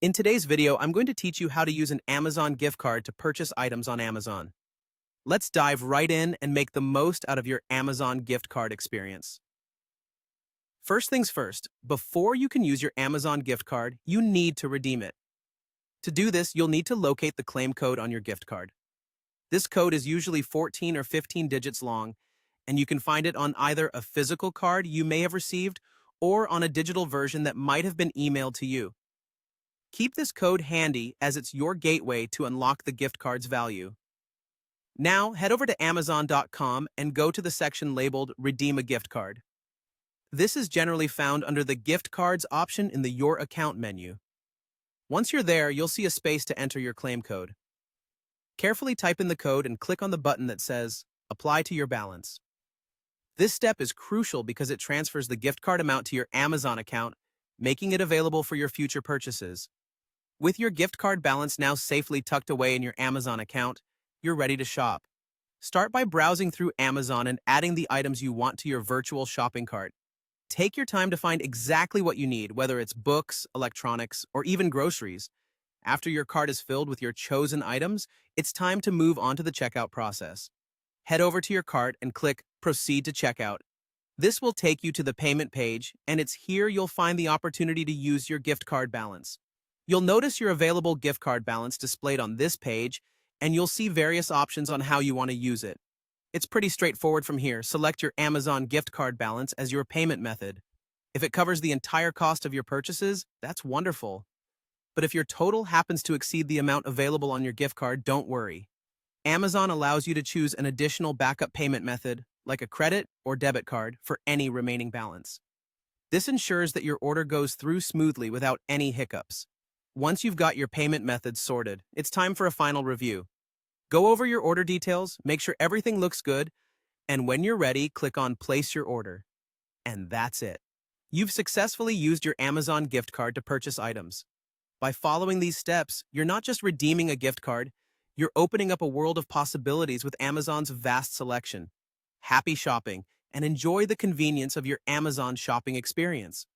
In today's video, I'm going to teach you how to use an Amazon gift card to purchase items on Amazon. Let's dive right in and make the most out of your Amazon gift card experience. First things first, before you can use your Amazon gift card, you need to redeem it. To do this, you'll need to locate the claim code on your gift card. This code is usually 14 or 15 digits long, and you can find it on either a physical card you may have received or on a digital version that might have been emailed to you. Keep this code handy as it's your gateway to unlock the gift card's value. Now, head over to Amazon.com and go to the section labeled Redeem a Gift Card. This is generally found under the Gift Cards option in the Your Account menu. Once you're there, you'll see a space to enter your claim code. Carefully type in the code and click on the button that says Apply to your balance. This step is crucial because it transfers the gift card amount to your Amazon account, making it available for your future purchases. With your gift card balance now safely tucked away in your Amazon account, you're ready to shop. Start by browsing through Amazon and adding the items you want to your virtual shopping cart. Take your time to find exactly what you need, whether it's books, electronics, or even groceries. After your cart is filled with your chosen items, it's time to move on to the checkout process. Head over to your cart and click Proceed to Checkout. This will take you to the payment page, and it's here you'll find the opportunity to use your gift card balance. You'll notice your available gift card balance displayed on this page, and you'll see various options on how you want to use it. It's pretty straightforward from here. Select your Amazon gift card balance as your payment method. If it covers the entire cost of your purchases, that's wonderful. But if your total happens to exceed the amount available on your gift card, don't worry. Amazon allows you to choose an additional backup payment method, like a credit or debit card, for any remaining balance. This ensures that your order goes through smoothly without any hiccups. Once you've got your payment methods sorted, it's time for a final review. Go over your order details, make sure everything looks good, and when you're ready, click on Place Your Order. And that's it. You've successfully used your Amazon gift card to purchase items. By following these steps, you're not just redeeming a gift card, you're opening up a world of possibilities with Amazon's vast selection. Happy shopping, and enjoy the convenience of your Amazon shopping experience.